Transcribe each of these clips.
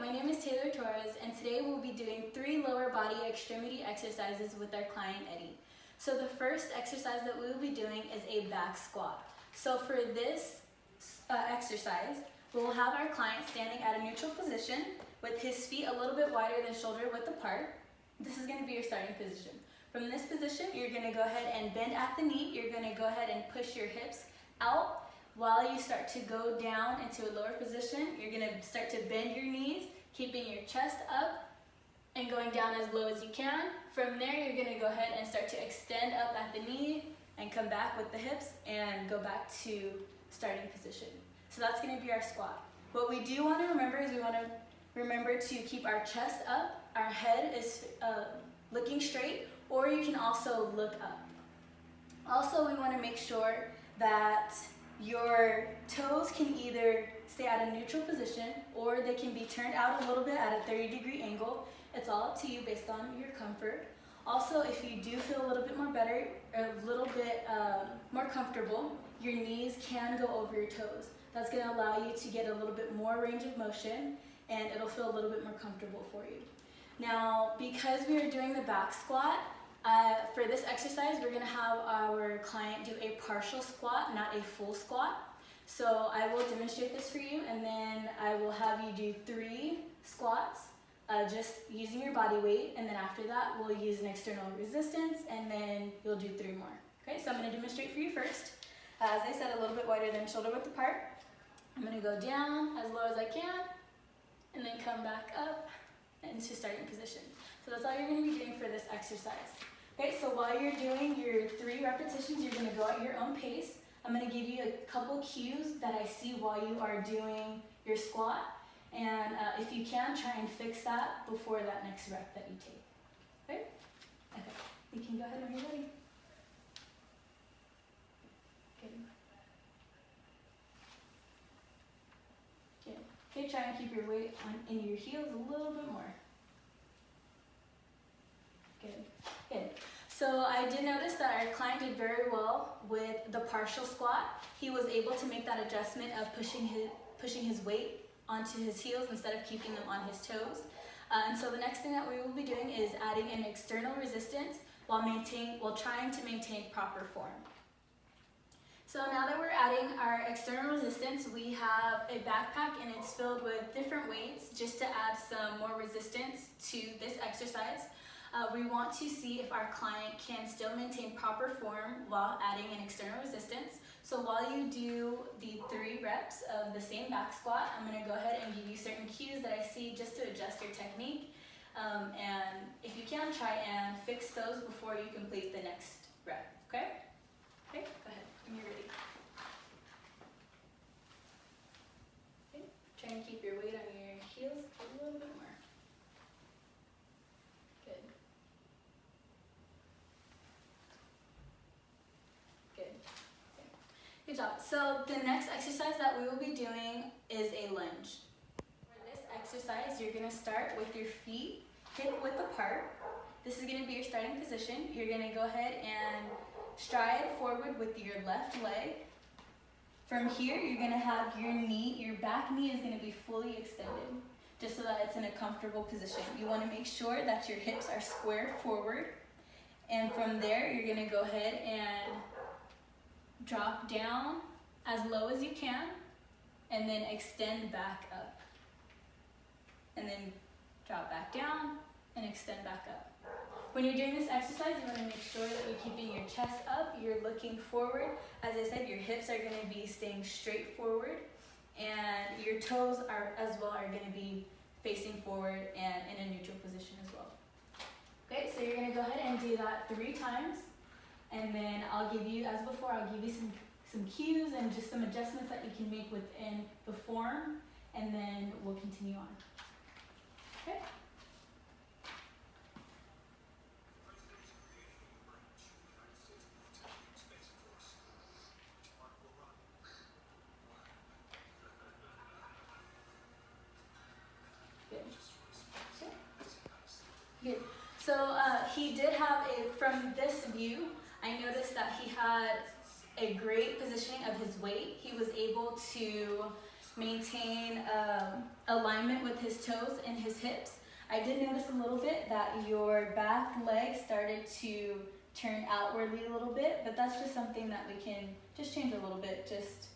my name is Taylor Torres, and today we'll be doing 3 lower body extremity exercises with our client Eddie. So the first exercise that we will be doing is a back squat. So for this exercise, we'll have our client standing at a neutral position with his feet a little bit wider than shoulder width apart. This is going to be your starting position. From this position, you're going to go ahead and bend at the knee. You're going to go ahead and push your hips out. While you start to go down into a lower position, you're going to start to bend your knees, keeping your chest up and going down as low as you can. From there, you're going to go ahead and start to extend up at the knee and come back with the hips and go back to starting position. So that's going to be our squat. What we do want to remember is we want to remember to keep our chest up, our head is looking straight, or you can also look up. Also, we want to make sure that your toes can either stay at a neutral position or they can be turned out a little bit at a 30-degree angle. It's all up to you based on your comfort. Also, if you do feel a little bit more better, or a little bit more comfortable, your knees can go over your toes. That's going to allow you to get a little bit more range of motion and it'll feel a little bit more comfortable for you. Now, because we are doing the back squat, for this exercise, we're going to have our client do a partial squat, not a full squat. So I will demonstrate this for you, and then I will have you do 3 squats, just using your body weight, and then after that, we'll use an external resistance, and then you'll do 3 more. Okay, so I'm going to demonstrate for you first. As I said, a little bit wider than shoulder width apart. I'm going to go down as low as I can, and then come back up into starting position. So that's all you're going to be doing for this exercise. Okay, so while you're doing your 3 repetitions, you're going to go at your own pace. I'm going to give you a couple cues that I see while you are doing your squat. And if you can, try and fix that before that next rep that you take. Okay? Okay. You can go ahead when you're ready. Good. Good. Okay, try and keep your weight in your heels a little bit more. Good. Good. So I did notice that our client did very well with the partial squat. He was able to make that adjustment of pushing his weight onto his heels instead of keeping them on his toes. And so the next thing that we will be doing is adding an external resistance while trying to maintain proper form. So now that we're adding our external resistance, we have a backpack and it's filled with different weights just to add some more resistance to this exercise. We want to see if our client can still maintain proper form while adding an external resistance. So while you do the 3 reps of the same back squat, I'm going to go ahead and give you certain cues that I see just to adjust your technique. And if you can, try and fix those before you complete the next rep. Okay? Okay, go ahead when you're ready. Okay, try and keep your weight on your heels a little bit more. Good job. So the next exercise that we will be doing is a lunge. For this exercise, you're going to start with your feet hip width apart. This is going to be your starting position. You're going to go ahead and stride forward with your left leg. From here, you're going to have your back knee is going to be fully extended, just so that it's in a comfortable position. You want to make sure that your hips are square forward. And from there, you're going to go ahead and drop down as low as you can, and then extend back up. And then drop back down and extend back up. When you're doing this exercise, you want to make sure that you're keeping your chest up, you're looking forward. As I said, your hips are going to be staying straight forward, and your toes are going to be facing forward and in a neutral position as well. Okay, so you're going to go ahead and do that 3 times. And then I'll give you, as before, I'll give you some cues and just some adjustments that you can make within the form, and then we'll continue on. Okay? Good. Good. So he did have from this view, I noticed that he had a great positioning of his weight. He was able to maintain alignment with his toes and his hips. I did notice a little bit that your back leg started to turn outwardly a little bit, but that's just something that we can just change a little bit, just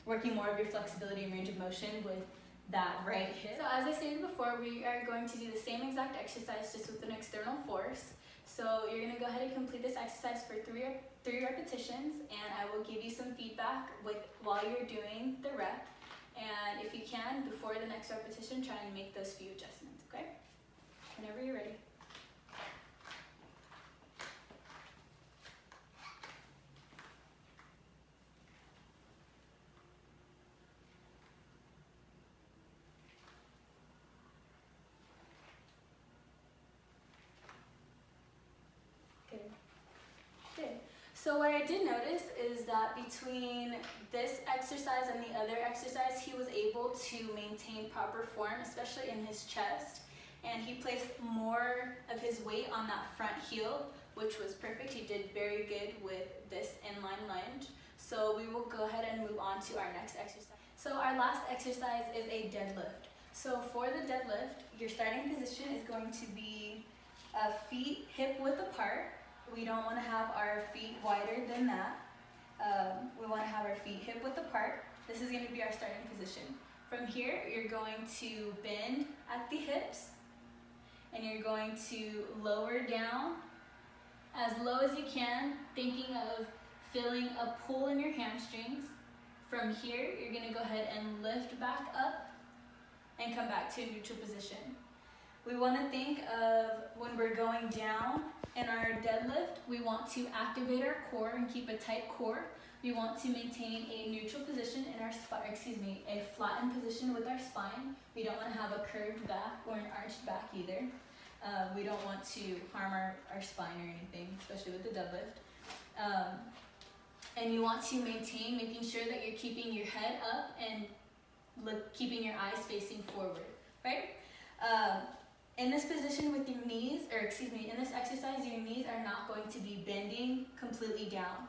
working more of your flexibility and range of motion with that right hip. So as I stated before, we are going to do the same exact exercise just with an external force. So you're going to go ahead and complete this exercise for three repetitions, and I will give you some feedback while you're doing the rep. And if you can, before the next repetition, try and make those few adjustments, okay? Whenever you're ready. Good. So what I did notice is that between this exercise and the other exercise, he was able to maintain proper form, especially in his chest. And he placed more of his weight on that front heel, which was perfect. He did very good with this inline lunge. So we will go ahead and move on to our next exercise. So our last exercise is a deadlift. So for the deadlift, your starting position is going to be feet hip width apart. We don't want to have our feet wider than that. We want to have our feet hip width apart. This is going to be our starting position. From here, you're going to bend at the hips, and you're going to lower down as low as you can, thinking of feeling a pull in your hamstrings. From here, you're going to go ahead and lift back up and come back to a neutral position. We want to think of when we're going down in our deadlift, we want to activate our core and keep a tight core. We want to maintain a neutral position in our spine, a flattened position with our spine. We don't want to have a curved back or an arched back either. We don't want to harm our spine or anything, especially with the deadlift. And you want to maintain making sure that you're keeping your head up and keeping your eyes facing forward, right? In this position with your knees, in this exercise, your knees are not going to be bending completely down.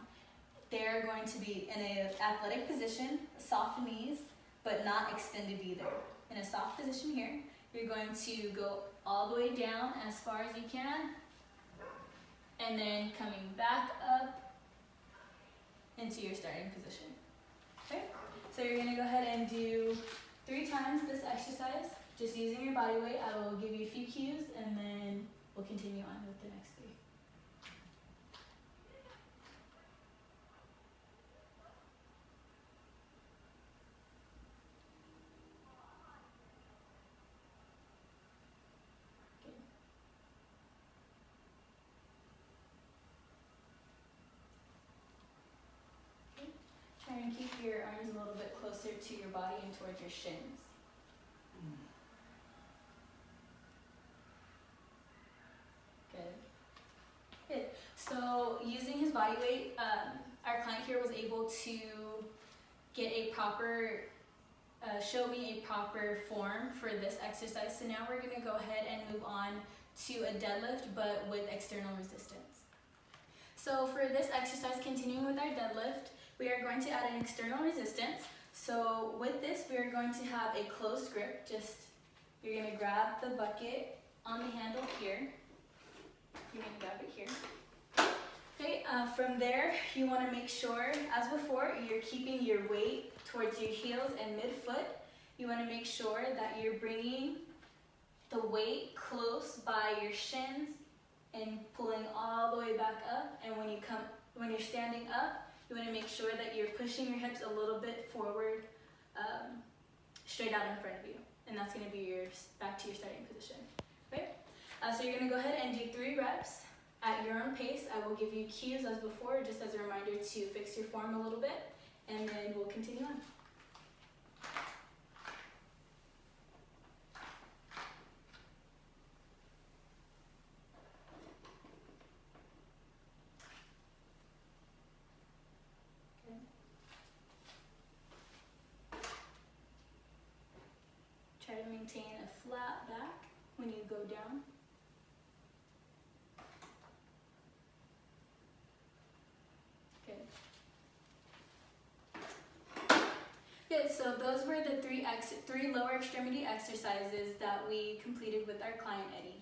They're going to be in an athletic position, soft knees, but not extended either. In a soft position here, you're going to go all the way down as far as you can, and then coming back up into your starting position. Okay? So you're going to go ahead and do 3 times this exercise. Just using your body weight. I will give you a few cues, and then we'll continue on with the next 3. Good. Okay. Try and keep your arms a little bit closer to your body and towards your shins. Good. So using his body weight, our client here was able to get a proper, show me a proper form for this exercise. So now we're going to go ahead and move on to a deadlift, but with external resistance. So for this exercise, continuing with our deadlift, we are going to add an external resistance. So with this, we are going to have a closed grip. You're going to grab the bucket on the handle here. You're going to grab it here. Okay, from there, you want to make sure, as before, you're keeping your weight towards your heels and midfoot. You want to make sure that you're bringing the weight close by your shins and pulling all the way back up. And when you're standing up, you want to make sure that you're pushing your hips a little bit forward, straight out in front of you. And that's going to be back to your starting position. Okay? So you're going to go ahead and do 3 reps at your own pace. I will give you cues as before, just as a reminder to fix your form a little bit, and then we'll continue on. Okay. Try to maintain a flat back when you go down. Good. Good, so So those were the three lower extremity exercises that we completed with our client Eddie.